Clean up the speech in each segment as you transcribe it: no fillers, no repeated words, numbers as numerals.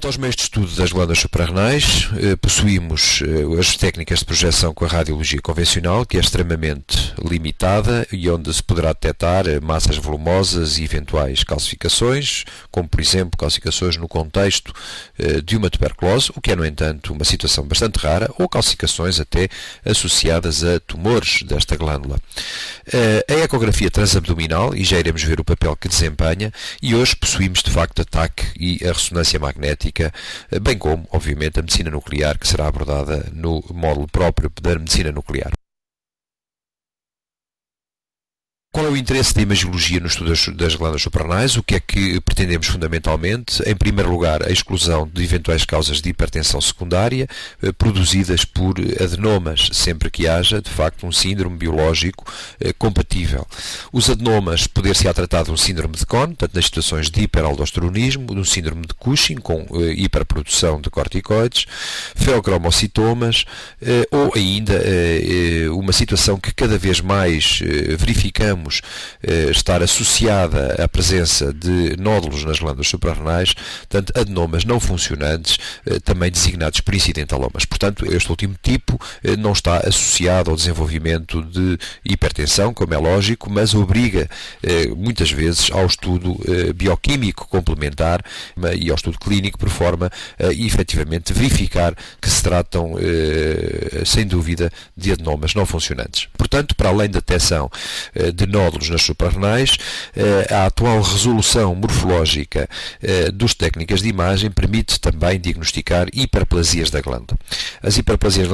Quanto aos meios de estudo das glândulas suprarrenais, possuímos as técnicas de projeção com a radiologia convencional, que é extremamente limitada e onde se poderá detectar massas volumosas e eventuais calcificações, como por exemplo calcificações no contexto de uma tuberculose, o que é no entanto uma situação bastante rara, ou calcificações até associadas a tumores desta glândula. A ecografia transabdominal, e já iremos ver o papel que desempenha, e hoje possuímos de facto a TAC e a ressonância magnética, bem como, obviamente, a medicina nuclear, que será abordada no módulo próprio da medicina nuclear. Qual é o interesse da imagiologia no estudo das glândulas suprarrenais? O que é que pretendemos fundamentalmente? Em primeiro lugar, a exclusão de eventuais causas de hipertensão secundária produzidas por adenomas, sempre que haja, de facto, um síndrome biológico compatível. Os adenomas poder-se-á tratar de um síndrome de Cohn, portanto, nas situações de hiperaldosteronismo, de um síndrome de Cushing, com hiperprodução de corticoides, feocromocitomas, ou ainda uma situação que cada vez mais verificamos estar associada à presença de nódulos nas glândulas suprarrenais, portanto, adenomas não funcionantes, também designados por incidentalomas. Portanto, este último tipo não está associado ao desenvolvimento de hipertensão, como é lógico, mas obriga muitas vezes ao estudo bioquímico complementar e ao estudo clínico, por forma a efetivamente verificar que se tratam, sem dúvida, de adenomas não funcionantes. Portanto, para além da detecção de nódulos nas suprarrenais, a atual resolução morfológica das técnicas de imagem permite também diagnosticar hiperplasias da glândula. As hiperplasias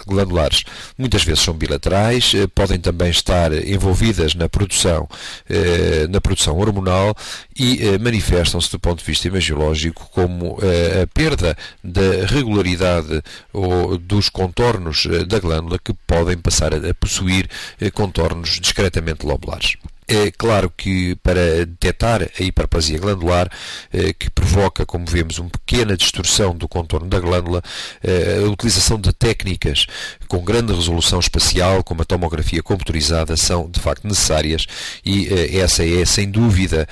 glandulares muitas vezes são bilaterais, podem também estar envolvidas na produção hormonal e manifestam-se do ponto de vista imagiológico como a perda da regularidade ou dos contornos da glândula, que podem passar a possuir contornos discretamente lobulares. É claro que para detectar a hiperplasia glandular, que provoca, como vemos, uma pequena distorção do contorno da glândula, a utilização de técnicas com grande resolução espacial, como a tomografia computerizada, são de facto necessárias, e essa é, sem dúvida,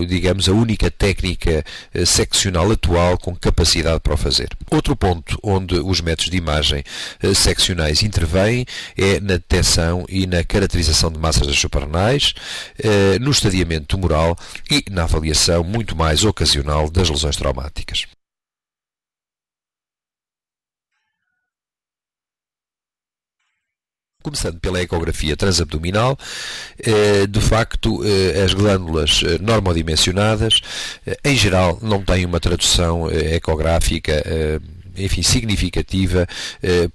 digamos, a única técnica seccional atual com capacidade para o fazer. Outro ponto onde os métodos de imagem seccionais intervêm é na detecção e na caracterização de massas das suprarrenais, no estadiamento tumoral e na avaliação muito mais ocasional das lesões traumáticas. Começando pela ecografia transabdominal, de facto, as glândulas normodimensionadas, em geral, não têm uma tradução ecográfica significativa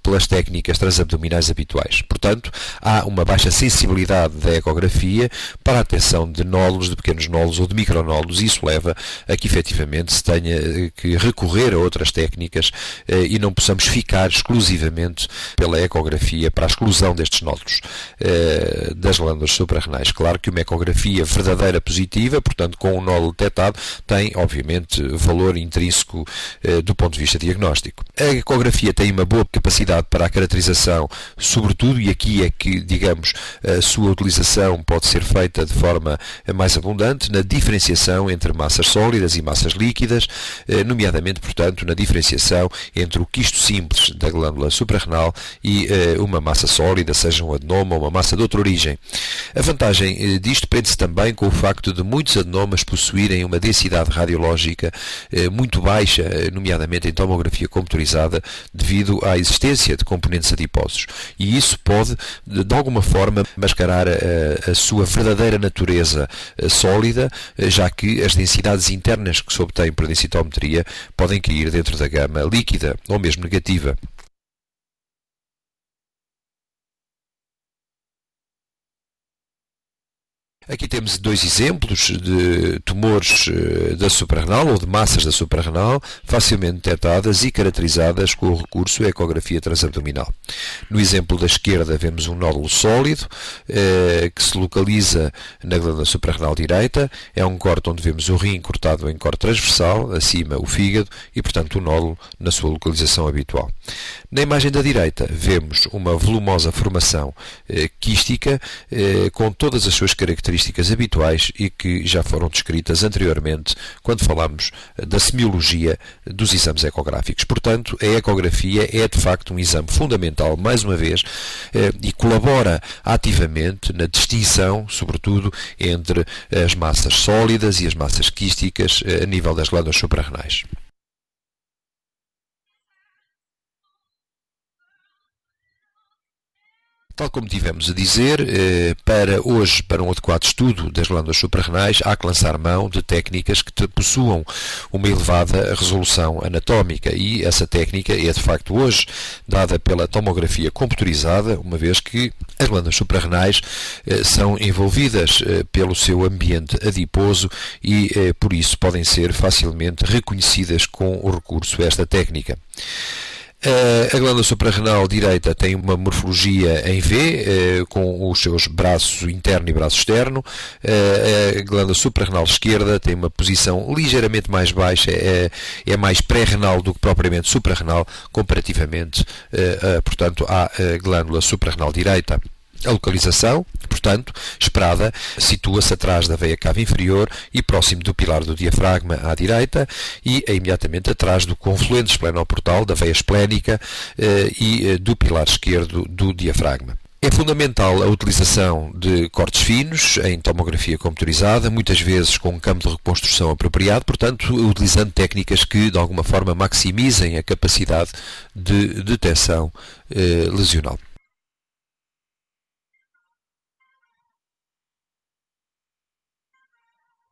pelas técnicas transabdominais habituais. Portanto, há uma baixa sensibilidade da ecografia para a detecção de nódulos, de pequenos nódulos ou de micronódulos, e isso leva a que efetivamente se tenha que recorrer a outras técnicas e não possamos ficar exclusivamente pela ecografia para a exclusão destes nódulos das glândulas suprarrenais. Claro que uma ecografia verdadeira positiva, portanto com um nódulo detectado, tem obviamente valor intrínseco do ponto de vista diagnóstico. A ecografia tem uma boa capacidade para a caracterização, sobretudo, e aqui é que, digamos, a sua utilização pode ser feita de forma mais abundante, na diferenciação entre massas sólidas e massas líquidas, nomeadamente, portanto, na diferenciação entre o quisto simples da glândula suprarrenal e uma massa sólida, seja um adenoma ou uma massa de outra origem. A vantagem disto prende-se também com o facto de muitos adenomas possuírem uma densidade radiológica muito baixa, nomeadamente em tomografia computadorizada, devido à existência de componentes adiposos. E isso pode, de alguma forma, mascarar a sua verdadeira natureza sólida, já que as densidades internas que se obtêm por densitometria podem cair dentro da gama líquida ou mesmo negativa. Aqui temos dois exemplos de tumores da suprarrenal ou de massas da suprarrenal facilmente detectadas e caracterizadas com o recurso à ecografia transabdominal. No exemplo da esquerda vemos um nódulo sólido que se localiza na glândula suprarrenal direita. É um corte onde vemos o rim cortado em corte transversal, acima o fígado e, portanto, o nódulo na sua localização habitual. Na imagem da direita vemos uma volumosa formação quística com todas as suas características características habituais e que já foram descritas anteriormente quando falámos da semiologia dos exames ecográficos. Portanto, a ecografia é de facto um exame fundamental, mais uma vez, e colabora ativamente na distinção, sobretudo, entre as massas sólidas e as massas quísticas a nível das glândulas suprarrenais. Tal como tivemos a dizer, para um adequado estudo das glândulas suprarrenais, há que lançar mão de técnicas que possuam uma elevada resolução anatómica e essa técnica é de facto hoje dada pela tomografia computurizada, uma vez que as glândulas suprarrenais são envolvidas pelo seu ambiente adiposo e por isso podem ser facilmente reconhecidas com o recurso a esta técnica. A glândula suprarrenal direita tem uma morfologia em V, com os seus braços interno e braço externo. A glândula suprarrenal esquerda tem uma posição ligeiramente mais baixa, é mais pré-renal do que propriamente suprarrenal, comparativamente, portanto, à glândula suprarrenal direita. A localização, portanto, esperada, situa-se atrás da veia cava inferior e próximo do pilar do diafragma à direita e é imediatamente atrás do confluente esplenoportal, da veia esplénica e do pilar esquerdo do diafragma. É fundamental a utilização de cortes finos em tomografia computurizada, muitas vezes com um campo de reconstrução apropriado, portanto, utilizando técnicas que, de alguma forma, maximizem a capacidade de detecção lesional.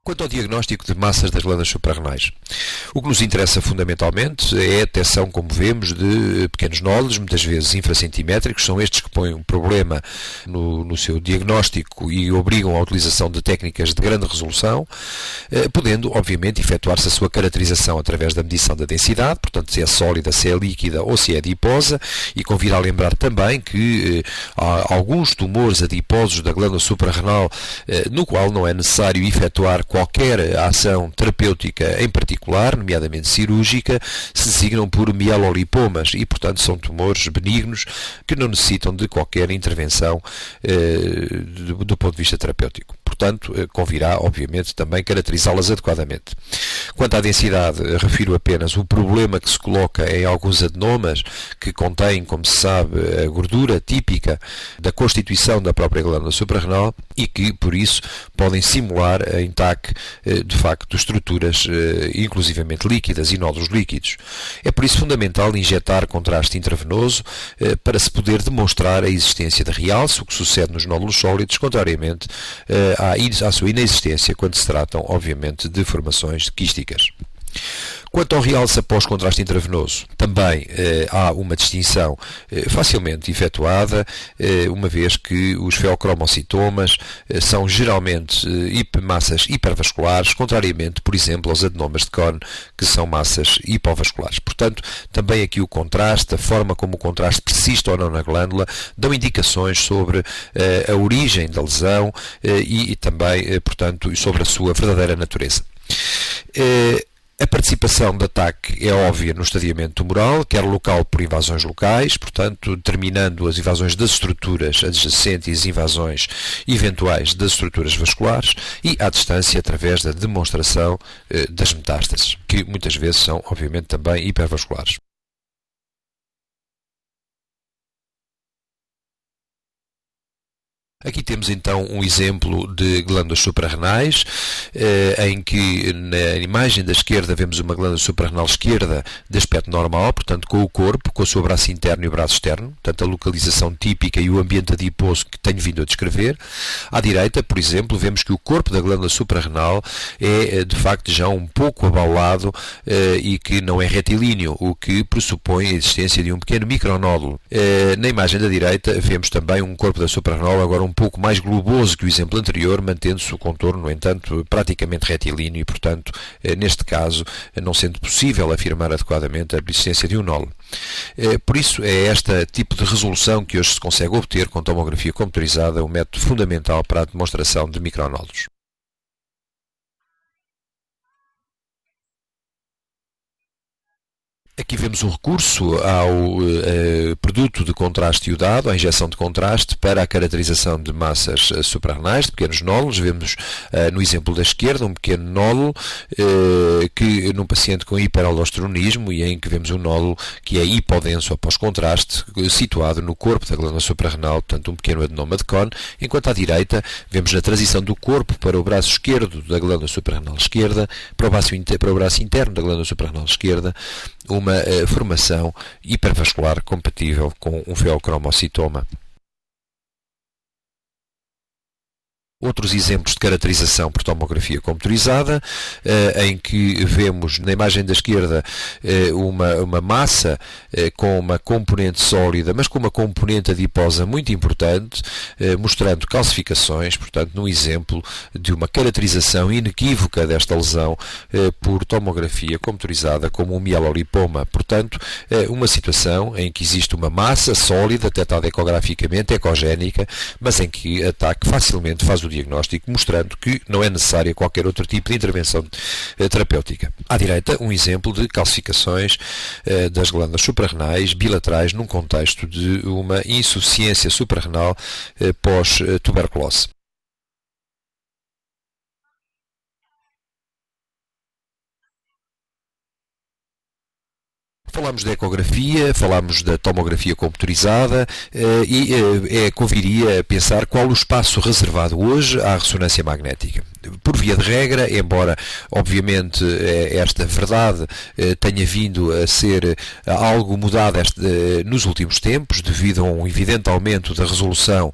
Quanto ao diagnóstico de massas das glândulas suprarrenais, o que nos interessa fundamentalmente é a detecção, como vemos, de pequenos nódulos, muitas vezes infracentimétricos. São estes que põem um problema no seu diagnóstico e obrigam à utilização de técnicas de grande resolução, podendo, obviamente, efetuar-se a sua caracterização através da medição da densidade, portanto, se é sólida, se é líquida ou se é adiposa, e convirá lembrar também que há alguns tumores adiposos da glândula suprarrenal no qual não é necessário efetuar qualquer ação terapêutica em particular, nomeadamente cirúrgica, se designam por mielolipomas e, portanto, são tumores benignos que não necessitam de qualquer intervenção do ponto de vista terapêutico. Portanto, convirá, obviamente, também caracterizá-las adequadamente. Quanto à densidade, refiro apenas o problema que se coloca em alguns adenomas que contêm, como se sabe, a gordura típica da constituição da própria glândula suprarrenal e que, por isso, podem simular ataque, de facto, estruturas inclusivamente líquidas e nódulos líquidos. É por isso fundamental injetar contraste intravenoso para se poder demonstrar a existência de realce, o que sucede nos nódulos sólidos, contrariamente à sua inexistência quando se tratam, obviamente, de formações quísticas. Quanto ao realce após contraste intravenoso, também há uma distinção facilmente efetuada, uma vez que os feocromocitomas são geralmente massas hipervasculares, contrariamente, por exemplo, aos adenomas de Kohn, que são massas hipovasculares. Portanto, também aqui o contraste, a forma como o contraste persiste ou não na glândula, dão indicações sobre a origem da lesão e também, portanto, sobre a sua verdadeira natureza. A participação de ataque é óbvia no estadiamento tumoral, quer local por invasões locais, portanto, determinando as invasões das estruturas adjacentes e as invasões eventuais das estruturas vasculares, e à distância através da demonstração das metástases, que muitas vezes são, obviamente, também hipervasculares. Aqui temos então um exemplo de glândulas suprarrenais, em que na imagem da esquerda vemos uma glândula suprarrenal esquerda de aspecto normal, portanto com o corpo, com o seu braço interno e o braço externo, portanto a localização típica e o ambiente adiposo que tenho vindo a descrever. À direita, por exemplo, vemos que o corpo da glândula suprarrenal é de facto já um pouco abaulado e que não é retilíneo, o que pressupõe a existência de um pequeno micronódulo. Na imagem da direita vemos também um corpo da suprarrenal agora um pouco mais globoso que o exemplo anterior, mantendo-se o contorno, no entanto, praticamente retilíneo e, portanto, neste caso, não sendo possível afirmar adequadamente a existência de um nódulo. Por isso, é este tipo de resolução que hoje se consegue obter com tomografia computurizada, um método fundamental para a demonstração de micronódulos. Aqui vemos o recurso ao produto de contraste iodado, à injeção de contraste, para a caracterização de massas suprarrenais, de pequenos nódulos. Vemos no exemplo da esquerda um pequeno nódulo que num paciente com hiperaldosteronismo, e em que vemos um nódulo que é hipodenso após contraste, situado no corpo da glândula suprarrenal, portanto um pequeno adenoma de Kohn, enquanto à direita vemos na transição do corpo para o braço esquerdo da glândula suprarrenal esquerda, para o braço interno da glândula suprarrenal esquerda, uma formação hipervascular compatível com um feocromocitoma. Outros exemplos de caracterização por tomografia computurizada, em que vemos na imagem da esquerda uma massa com uma componente sólida, mas com uma componente adiposa muito importante, mostrando calcificações, portanto, num exemplo de uma caracterização inequívoca desta lesão por tomografia computurizada como um mielolipoma. Portanto, uma situação em que existe uma massa sólida, detectada ecograficamente, ecogénica, mas em que a TAC facilmente faz o diagnóstico, mostrando que não é necessária qualquer outro tipo de intervenção terapêutica. À direita, um exemplo de calcificações das glândulas suprarrenais bilaterais num contexto de uma insuficiência suprarrenal pós-tuberculose. Falámos da ecografia, falámos da tomografia computurizada conviria a pensar qual o espaço reservado hoje à ressonância magnética. Por via de regra, embora obviamente esta verdade tenha vindo a ser algo mudada nos últimos tempos, devido a um evidente aumento da resolução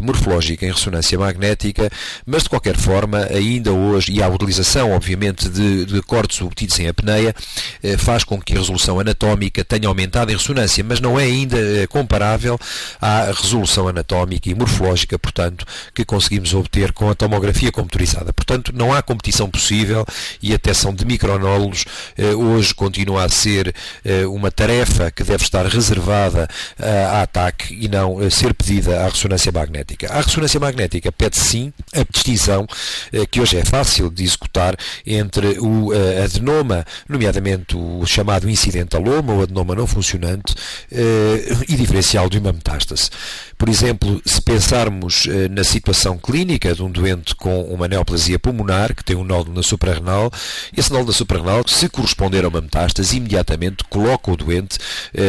morfológica em ressonância magnética, mas de qualquer forma, ainda hoje, e a utilização obviamente de cortes obtidos em apneia, faz com que a resolução anatómica tenha aumentado em ressonância, mas não é ainda comparável à resolução anatómica e morfológica, portanto, que conseguimos obter com a tomografia computurizada. Portanto, não há competição possível e a detecção de micronódulos hoje continua a ser uma tarefa que deve estar reservada à TAC e não ser pedida à ressonância magnética. A ressonância magnética pede sim a distinção, que hoje é fácil de executar, entre o adenoma, nomeadamente o chamado incidentaloma, ou adenoma não funcionante, e diferencial de uma metástase. Por exemplo, se pensarmos na situação clínica de um doente com uma neoplasia pulmonar, que tem um nódulo na suprarrenal, esse nódulo na suprarrenal, se corresponder a uma metástase, imediatamente coloca o doente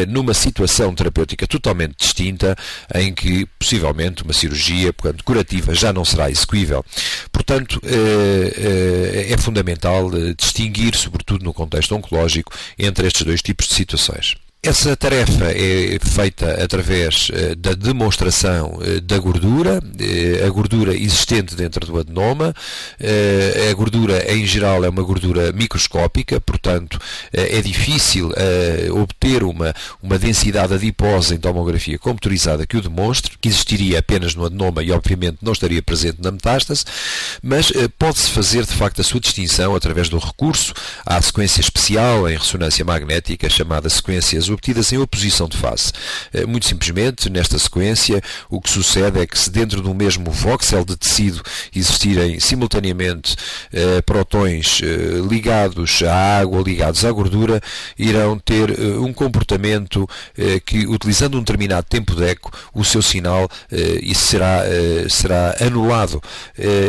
numa situação terapêutica totalmente distinta, em que possivelmente uma cirurgia, portanto, curativa já não será execuível. Portanto, é fundamental distinguir, sobretudo no contexto oncológico, entre estes dois tipos de situações. Essa tarefa é feita através da demonstração da gordura, a gordura existente dentro do adenoma. A gordura, em geral, é uma gordura microscópica, portanto, é difícil obter uma densidade adiposa em tomografia computurizada que o demonstre, que existiria apenas no adenoma e, obviamente, não estaria presente na metástase, mas pode-se fazer, de facto, a sua distinção através do recurso à sequência especial em ressonância magnética, chamada sequências obtidas em oposição de fase. Muito simplesmente, nesta sequência, o que sucede é que se dentro do mesmo voxel de tecido existirem simultaneamente prótons ligados à água, ligados à gordura, irão ter um comportamento que, utilizando um determinado tempo de eco, o seu sinal será anulado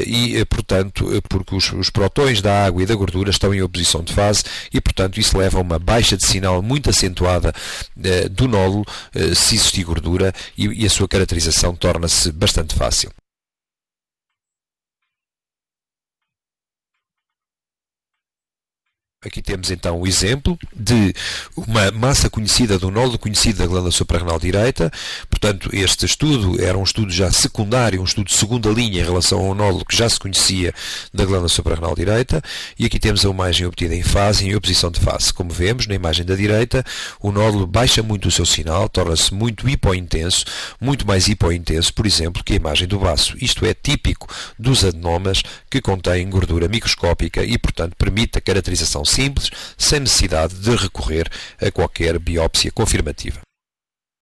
e, portanto, porque os prótons da água e da gordura estão em oposição de fase e, portanto, isso leva a uma baixa de sinal muito acentuada do nódulo, se existir gordura, e a sua caracterização torna-se bastante fácil. Aqui temos então o exemplo de uma massa conhecida do nódulo conhecido da glândula suprarrenal direita. Portanto, este estudo era um estudo já secundário, um estudo de segunda linha em relação ao nódulo que já se conhecia da glândula suprarrenal direita. E aqui temos a imagem obtida em fase e em oposição de fase. Como vemos, na imagem da direita, o nódulo baixa muito o seu sinal, torna-se muito hipointenso, muito mais hipointenso, por exemplo, que a imagem do baço. Isto é típico dos adenomas que contêm gordura microscópica e, portanto, permite a caracterização simples, sem necessidade de recorrer a qualquer biópsia confirmativa.